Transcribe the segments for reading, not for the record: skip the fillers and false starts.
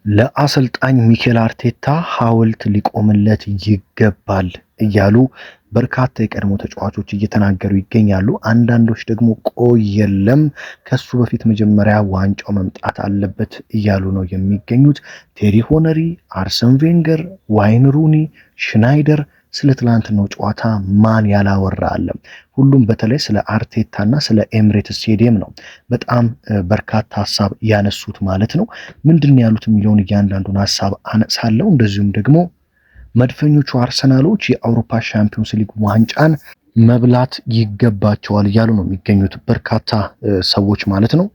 ለአሰልጣኝ ሚኬል አርቴታ ሐውልት ሊቆምለት ይገባል እያሉ በርካታ የቀድሞ ተጫዋቾች እየተናገሩ ይገኛሉ። አንዳንዶች ደግሞ ቆይ የለም ከሱ በፊት መጀመሪያ ዋንጫው መምጣት አለበት እያሉ ነው የሚገኙት። ቴሪ ሆነሪ፣ አርሰን ቬንገር፣ ዋይን ሩኒ፣ ሽናይደር ስለ ትላንትናው ጨዋታ ማን ያላወራ አለ? ሁሉም በተለይ ስለ አርቴታና ስለ ኤምሬት ስቴዲየም ነው በጣም በርካታ ሀሳብ ያነሱት ማለት ነው። ምንድን ያሉት የሚለውን እያንዳንዱን ሀሳብ አነሳለሁ። እንደዚሁም ደግሞ መድፈኞቹ አርሰናሎች የአውሮፓ ሻምፒዮንስ ሊግ ዋንጫን መብላት ይገባቸዋል እያሉ ነው የሚገኙት በርካታ ሰዎች ማለት ነው።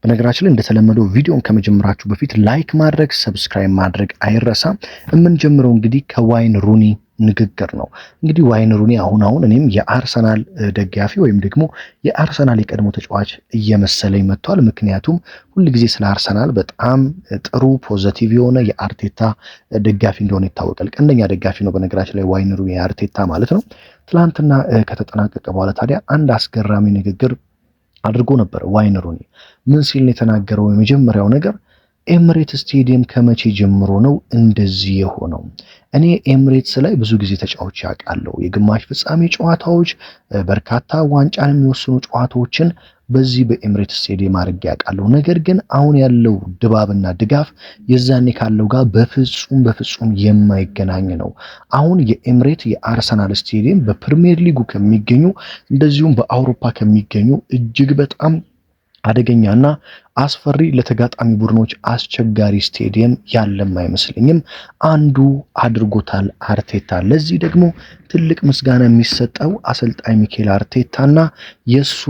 በነገራችን ላይ እንደተለመደው ቪዲዮን ከመጀመራችሁ በፊት ላይክ ማድረግ፣ ሰብስክራይብ ማድረግ አይረሳም። የምንጀምረው እንግዲህ ከዋይን ሩኒ ንግግር ነው። እንግዲህ ዋይን ሩኒ አሁን እኔም የአርሰናል ደጋፊ ወይም ደግሞ የአርሰናል የቀድሞ ተጫዋች እየመሰለኝ መጥቷል። ምክንያቱም ሁልጊዜ ስለ አርሰናል በጣም ጥሩ ፖዘቲቭ የሆነ የአርቴታ ደጋፊ እንደሆነ ይታወቃል። ቀንደኛ ደጋፊ ነው በነገራችን ላይ ዋይን ሩኒ የአርቴታ ማለት ነው። ትላንትና ከተጠናቀቀ በኋላ ታዲያ አንድ አስገራሚ ንግግር አድርጎ ነበር። ዋይን ሩኒ ምን ሲል የተናገረው? የመጀመሪያው ነገር ኤምሬት ስቴዲየም ከመቼ ጀምሮ ነው እንደዚህ የሆነው? እኔ ኤምሬትስ ላይ ብዙ ጊዜ ተጫዋች ያውቃለሁ። የግማሽ ፍጻሜ ጨዋታዎች፣ በርካታ ዋንጫን የሚወስኑ ጨዋታዎችን በዚህ በኤምሬት ስቴዲየም አድርጌ ያውቃለሁ። ነገር ግን አሁን ያለው ድባብና ድጋፍ የዛኔ ካለው ጋር በፍጹም የማይገናኝ ነው። አሁን የኤምሬት የአርሰናል ስቴዲየም በፕሪሚየር ሊጉ ከሚገኙ እንደዚሁም በአውሮፓ ከሚገኙ እጅግ በጣም አደገኛና አስፈሪ ለተጋጣሚ ቡድኖች አስቸጋሪ ስቴዲየም ያለም አይመስለኝም አንዱ አድርጎታል አርቴታ። ለዚህ ደግሞ ትልቅ ምስጋና የሚሰጠው አሰልጣኝ ሚኬል አርቴታና የሱ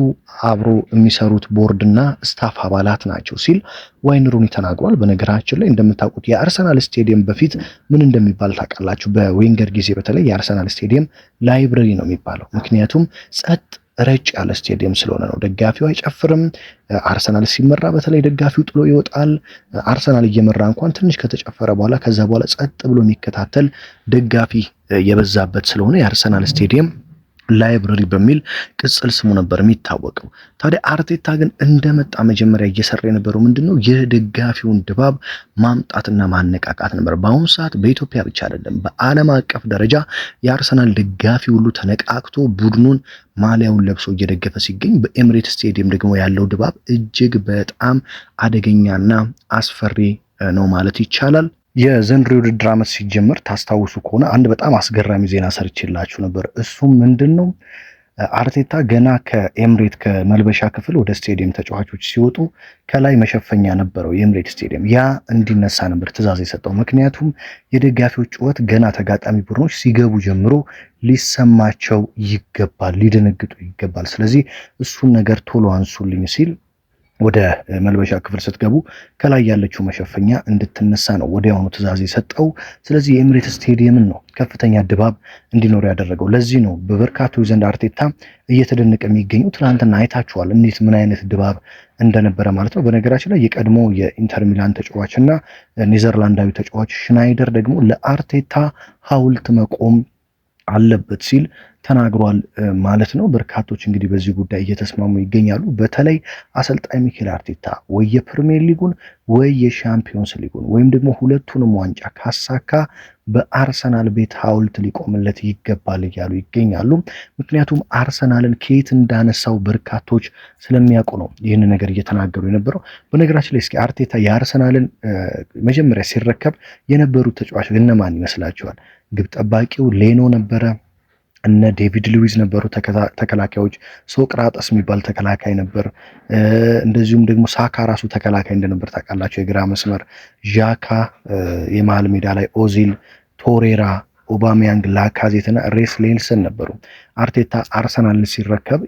አብሮ የሚሰሩት ቦርድና ስታፍ አባላት ናቸው ሲል ዋይን ሩኒ ተናግሯል። በነገራችን ላይ እንደምታውቁት የአርሰናል ስቴዲየም በፊት ምን እንደሚባል ታውቃላችሁ? በዌንገር ጊዜ በተለይ የአርሰናል ስቴዲየም ላይብረሪ ነው የሚባለው። ምክንያቱም ጸጥ ረጭ ያለ ስቴዲየም ስለሆነ ነው። ደጋፊው አይጨፍርም። አርሰናል ሲመራ በተለይ ደጋፊው ጥሎ ይወጣል። አርሰናል እየመራ እንኳን ትንሽ ከተጨፈረ በኋላ ከዛ በኋላ ጸጥ ብሎ የሚከታተል ደጋፊ የበዛበት ስለሆነ የአርሰናል ስቴዲየም ላይብረሪ በሚል ቅጽል ስሙ ነበር የሚታወቀው። ታዲያ አርቴታ ግን እንደመጣ መጀመሪያ እየሰራ የነበረው ምንድነው? የደጋፊውን ድባብ ማምጣትና ማነቃቃት ነበር። በአሁኑ ሰዓት በኢትዮጵያ ብቻ አይደለም፣ በዓለም አቀፍ ደረጃ የአርሰናል ደጋፊ ሁሉ ተነቃቅቶ ቡድኑን ማሊያውን ለብሶ እየደገፈ ሲገኝ፣ በኤምሬት ስቴዲየም ደግሞ ያለው ድባብ እጅግ በጣም አደገኛና አስፈሪ ነው ማለት ይቻላል። የዘንድሮ ውድድር ዓመት ሲጀምር ታስታውሱ ከሆነ አንድ በጣም አስገራሚ ዜና ሰርችላችሁ ነበር። እሱም ምንድነው? አርቴታ ገና ከኤምሬት ከመልበሻ ክፍል ወደ ስቴዲየም ተጫዋቾች ሲወጡ ከላይ መሸፈኛ ነበረው የኤምሬት ስቴዲየም። ያ እንዲነሳ ነበር ትዕዛዝ የሰጠው። ምክንያቱም የደጋፊዎች ጩኸት ገና ተጋጣሚ ቡድኖች ሲገቡ ጀምሮ ሊሰማቸው ይገባል፣ ሊደነግጡ ይገባል። ስለዚህ እሱን ነገር ቶሎ አንሱልኝ ሲል ወደ መልበሻ ክፍል ስትገቡ ከላይ ያለችው መሸፈኛ እንድትነሳ ነው ወዲያውኑ ትዕዛዝ የሰጠው። ስለዚህ የኤምሬት ስቴዲየምን ነው ከፍተኛ ድባብ እንዲኖር ያደረገው። ለዚህ ነው በበርካቶች ዘንድ አርቴታ እየተደነቀ የሚገኙ። ትናንትና አይታችኋል እንዴት ምን አይነት ድባብ እንደነበረ ማለት ነው። በነገራችን ላይ የቀድሞ የኢንተር ሚላን ተጫዋች እና ኔዘርላንዳዊ ተጫዋች ሽናይደር ደግሞ ለአርቴታ ሐውልት መቆም አለበት ሲል ተናግሯል ማለት ነው። በርካቶች እንግዲህ በዚህ ጉዳይ እየተስማሙ ይገኛሉ። በተለይ አሰልጣኝ ሚኬል አርቴታ ወይ የፕሪሚየር ሊጉን ወይ የሻምፒዮንስ ሊጉን ወይም ደግሞ ሁለቱንም ዋንጫ ካሳካ በአርሰናል ቤት ሐውልት ሊቆምለት ይገባል እያሉ ይገኛሉ። ምክንያቱም አርሰናልን ከየት እንዳነሳው በርካቶች ስለሚያውቁ ነው ይህን ነገር እየተናገሩ የነበረው። በነገራችን ላይ እስኪ አርቴታ የአርሰናልን መጀመሪያ ሲረከብ የነበሩት ተጫዋቾች እነማን ይመስላችኋል? ግብ ጠባቂው ሌኖ ነበረ። እነ ዴቪድ ሉዊዝ ነበሩ ተከላካዮች። ሶቅራጠስ የሚባል ተከላካይ ነበር። እንደዚሁም ደግሞ ሳካ ራሱ ተከላካይ እንደነበር ታውቃላችሁ። የግራ መስመር ዣካ፣ የመሃል ሜዳ ላይ ኦዚል፣ ቶሬራ፣ ኦባሚያንግ፣ ላካዜትና ሬስ ሌንሰን ነበሩ። አርቴታ አርሰናልን ሲረከብ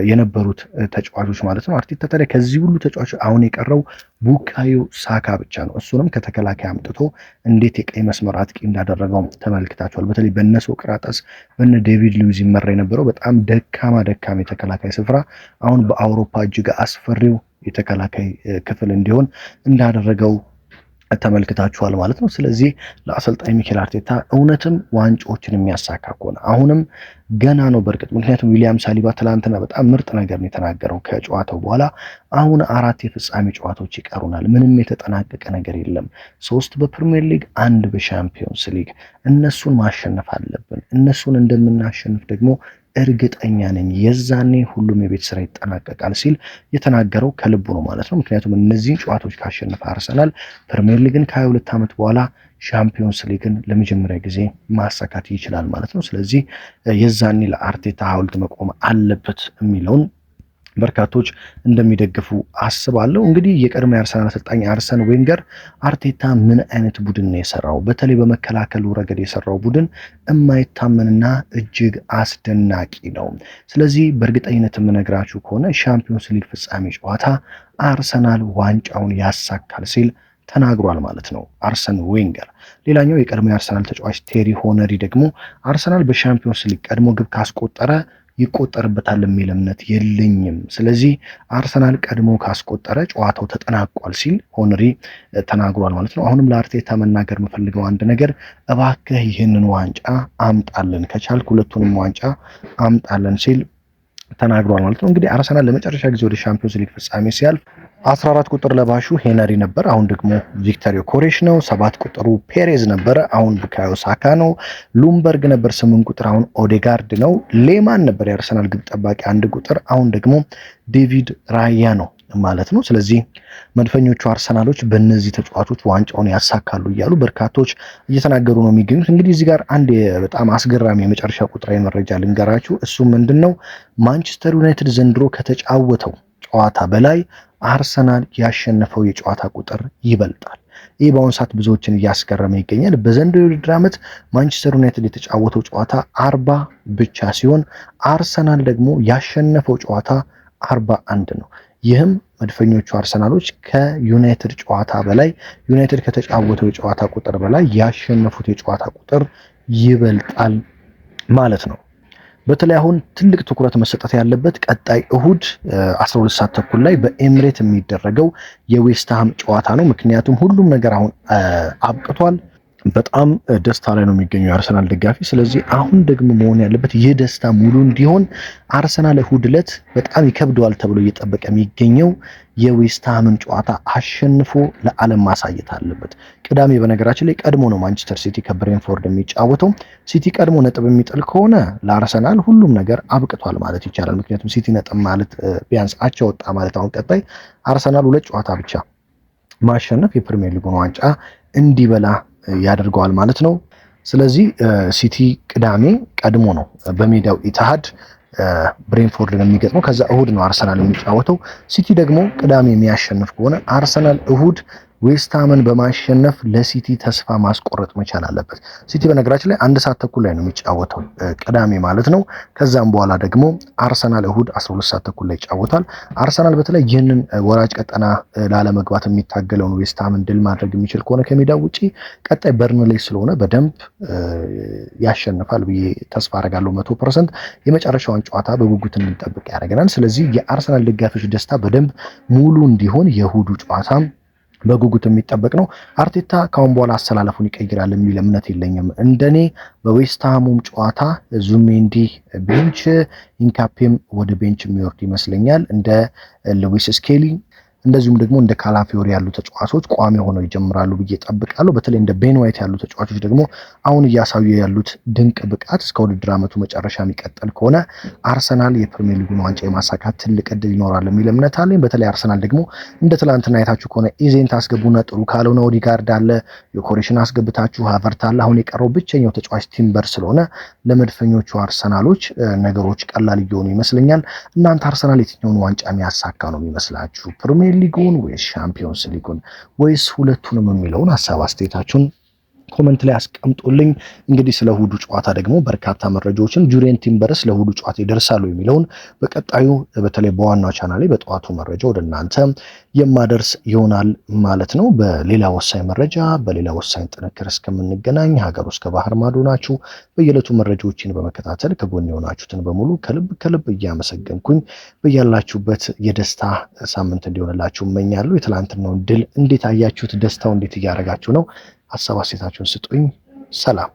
የነበሩት ተጫዋቾች ማለት ነው። አርቴታ ታዲያ ከዚህ ሁሉ ተጫዋቾች አሁን የቀረው ቡካዮ ሳካ ብቻ ነው። እሱንም ከተከላካይ አምጥቶ እንዴት የቀይ መስመር አጥቂ እንዳደረገው ተመልክታችኋል። በተለይ በነ ሶቅራጠስ በነ ዴቪድ ሉዊዝ ይመራ የነበረው በጣም ደካማ የተከላካይ ስፍራ አሁን በአውሮፓ እጅግ አስፈሪው የተከላካይ ክፍል እንዲሆን እንዳደረገው ተመልክታችኋል ማለት ነው። ስለዚህ ለአሰልጣኝ ሚኬል አርቴታ እውነትም ዋንጫዎችን የሚያሳካ ከሆነ አሁንም ገና ነው በእርግጥ ምክንያቱም ዊሊያም ሳሊባ ትላንትና በጣም ምርጥ ነገር ነው የተናገረው ከጨዋታው በኋላ አሁን 4 የፍጻሜ ጨዋታዎች ይቀሩናል፣ ምንም የተጠናቀቀ ነገር የለም፣ 3 በፕሪሚየር ሊግ፣ 1 በሻምፒዮንስ ሊግ፣ እነሱን ማሸነፍ አለብን፣ እነሱን እንደምናሸንፍ ደግሞ እርግጠኛ ነኝ፣ የዛኔ ሁሉም የቤት ስራ ይጠናቀቃል ሲል የተናገረው ከልቡ ነው ማለት ነው። ምክንያቱም እነዚህን ጨዋታዎች ካሸነፈ አርሰናል ፕሪሚየር ሊግን ከ22 ዓመት በኋላ ሻምፒዮንስ ሊግን ለመጀመሪያ ጊዜ ማሳካት ይችላል ማለት ነው። ስለዚህ የዛኔ ለአርቴታ ሐውልት መቆም አለበት የሚለውን በርካቶች እንደሚደግፉ አስባለሁ። እንግዲህ የቀድሞ የአርሰናል አሰልጣኝ አርሰን ዌንገር አርቴታ ምን አይነት ቡድን ነው የሰራው፣ በተለይ በመከላከሉ ረገድ የሰራው ቡድን የማይታመንና እጅግ አስደናቂ ነው። ስለዚህ በእርግጠኝነት የምነግራችሁ ከሆነ ሻምፒዮንስ ሊግ ፍጻሜ ጨዋታ አርሰናል ዋንጫውን ያሳካል ሲል ተናግሯል ማለት ነው አርሰን ዌንገር። ሌላኛው የቀድሞ የአርሰናል ተጫዋች ቴሪ ሆነሪ ደግሞ አርሰናል በሻምፒዮንስ ሊግ ቀድሞ ግብ ካስቆጠረ ይቆጠርበታል የሚል እምነት የለኝም፣ ስለዚህ አርሰናል ቀድሞ ካስቆጠረ ጨዋታው ተጠናቋል ሲል ሆነሪ ተናግሯል ማለት ነው። አሁንም ለአርቴታ መናገር የምፈልገው አንድ ነገር እባክህ ይህንን ዋንጫ አምጣልን፣ ከቻልክ ሁለቱንም ዋንጫ አምጣልን ሲል ተናግሯል ማለት ነው። እንግዲህ አርሰናል ለመጨረሻ ጊዜ ወደ ሻምፒዮንስ ሊግ ፍጻሜ ሲያልፍ 14 ቁጥር ለባሹ ሄነሪ ነበር፣ አሁን ደግሞ ቪክተር ዮኬሬሽ ነው። 7 ቁጥሩ ፔሬዝ ነበረ፣ አሁን ቡካዮ ሳካ ነው። ሉምበርግ ነበር 8 ቁጥር፣ አሁን ኦዴጋርድ ነው። ሌማን ነበር የአርሰናል ግብ ጠባቂ 1 ቁጥር፣ አሁን ደግሞ ዴቪድ ራያ ነው ማለት ነው። ስለዚህ መድፈኞቹ አርሰናሎች በእነዚህ ተጫዋቾች ዋንጫውን ያሳካሉ እያሉ በርካቶች እየተናገሩ ነው የሚገኙት። እንግዲህ እዚህ ጋር አንድ በጣም አስገራሚ የመጨረሻ ቁጥራዊ መረጃ ልንገራችሁ። እሱ ምንድነው? ማንቸስተር ዩናይትድ ዘንድሮ ከተጫወተው ጨዋታ በላይ አርሰናል ያሸነፈው የጨዋታ ቁጥር ይበልጣል። ይህ በአሁኑ ሰዓት ብዙዎችን እያስገረመ ይገኛል። በዘንድሮ የውድድር ዓመት ማንቸስተር ዩናይትድ የተጫወተው ጨዋታ 40 ብቻ ሲሆን አርሰናል ደግሞ ያሸነፈው ጨዋታ 41 ነው። ይህም መድፈኞቹ አርሰናሎች ከዩናይትድ ጨዋታ በላይ ዩናይትድ ከተጫወተው የጨዋታ ቁጥር በላይ ያሸነፉት የጨዋታ ቁጥር ይበልጣል ማለት ነው። በተለይ አሁን ትልቅ ትኩረት መሰጠት ያለበት ቀጣይ እሁድ 12 ሰዓት ተኩል ላይ በኤምሬት የሚደረገው የዌስትሃም ጨዋታ ነው። ምክንያቱም ሁሉም ነገር አሁን አብቅቷል። በጣም ደስታ ላይ ነው የሚገኘው የአርሰናል ደጋፊ። ስለዚህ አሁን ደግሞ መሆን ያለበት ይህ ደስታ ሙሉ እንዲሆን አርሰናል እሁድ ዕለት በጣም ይከብደዋል ተብሎ እየጠበቀ የሚገኘው የዌስትሃምን ጨዋታ አሸንፎ ለዓለም ማሳየት አለበት። ቅዳሜ በነገራችን ላይ ቀድሞ ነው ማንቸስተር ሲቲ ከብሬንፎርድ የሚጫወተው። ሲቲ ቀድሞ ነጥብ የሚጥል ከሆነ ለአርሰናል ሁሉም ነገር አብቅቷል ማለት ይቻላል። ምክንያቱም ሲቲ ነጥብ ማለት ቢያንስ አቻ ወጣ ማለት አሁን ቀጣይ አርሰናል 2 ጨዋታ ብቻ ማሸነፍ የፕሪሚየር ሊጉን ዋንጫ እንዲበላ ያደርገዋል ማለት ነው። ስለዚህ ሲቲ ቅዳሜ ቀድሞ ነው በሜዳው ኢትሃድ ብሬንፎርድን የሚገጥመው። ከዛ እሁድ ነው አርሰናል የሚጫወተው። ሲቲ ደግሞ ቅዳሜ የሚያሸንፍ ከሆነ አርሰናል እሁድ ዌስትሃምን በማሸነፍ ለሲቲ ተስፋ ማስቆረጥ መቻል አለበት። ሲቲ በነገራችን ላይ 1 ሰዓት ተኩል ላይ ነው የሚጫወተው ቅዳሜ ማለት ነው። ከዛም በኋላ ደግሞ አርሰናል እሁድ 12 ሰዓት ተኩል ላይ ይጫወታል። አርሰናል በተለይ ይህንን ወራጅ ቀጠና ላለመግባት የሚታገለውን ዌስትሃምን ድል ማድረግ የሚችል ከሆነ ከሜዳው ውጪ ቀጣይ በርንሌይ ስለሆነ በደንብ ያሸንፋል ብዬ ተስፋ አደርጋለሁ 100%። የመጨረሻውን ጨዋታ በጉጉት እንጠብቅ ያደርገናል። ስለዚህ የአርሰናል ደጋፊዎች ደስታ በደንብ ሙሉ እንዲሆን የእሁዱ ጨዋታ በጉጉት የሚጠበቅ ነው። አርቴታ ካሁን በኋላ አሰላለፉን ይቀይራል የሚል እምነት የለኝም። እንደኔ በዌስትሃሙም ጨዋታ ዙሜንዲ ቤንች፣ ኢንካፔም ወደ ቤንች የሚወርድ ይመስለኛል። እንደ ሉዊስ ስኬሊ እንደዚሁም ደግሞ እንደ ካላፊዮሪ ያሉ ተጫዋቾች ቋሚ ሆነው ይጀምራሉ ብዬ ጠብቃለሁ። በተለይ እንደ ቤን ዋይት ያሉ ተጫዋቾች ደግሞ አሁን እያሳዩ ያሉት ድንቅ ብቃት እስከ ውድድር ዓመቱ መጨረሻ የሚቀጥል ከሆነ አርሰናል የፕሪሚየር ሊጉን ዋንጫ የማሳካት ትልቅ እድል ይኖራል የሚል እምነት አለኝ። በተለይ አርሰናል ደግሞ እንደ ትላንትና አይታችሁ ከሆነ ኢዜን ታስገቡና ጥሩ ካልሆነ ኦዲጋርድ አለ፣ ዮኬሬሽን አስገብታችሁ ሃቨርት አለ። አሁን የቀረው ብቸኛው ተጫዋች ቲምበር ስለሆነ ለመድፈኞቹ አርሰናሎች ነገሮች ቀላል እየሆኑ ይመስለኛል። እናንተ አርሰናል የትኛውን ዋንጫ የሚያሳካ ነው የሚመስላችሁ? ፕሪሚየር ሊጉን ወይስ ሻምፒዮንስ ሊጉን ወይስ ሁለቱንም የሚለውን ሀሳብ አስተያየታችሁን ኮመንት ላይ አስቀምጡልኝ። እንግዲህ ስለ እሁዱ ጨዋታ ደግሞ በርካታ መረጃዎችን ጁሪየን ቲምበርስ ለእሁዱ ጨዋታ ይደርሳሉ የሚለውን በቀጣዩ በተለይ በዋናው ቻናሌ በጠዋቱ መረጃ ወደ እናንተ የማደርስ ይሆናል ማለት ነው። በሌላ ወሳኝ መረጃ በሌላ ወሳኝ ጥንክር እስከምንገናኝ ሀገር ውስጥ ከባህር ማዶ ናችሁ በየዕለቱ መረጃዎችን በመከታተል ከጎን የሆናችሁትን በሙሉ ከልብ እያመሰገንኩኝ በያላችሁበት የደስታ ሳምንት እንዲሆንላችሁ እመኛለሁ። የትላንትናውን ድል እንዴት አያችሁት? ደስታው እንዴት እያደረጋችሁ ነው? ሀሳብ አስተያየታችሁን ስጡኝ። ሰላም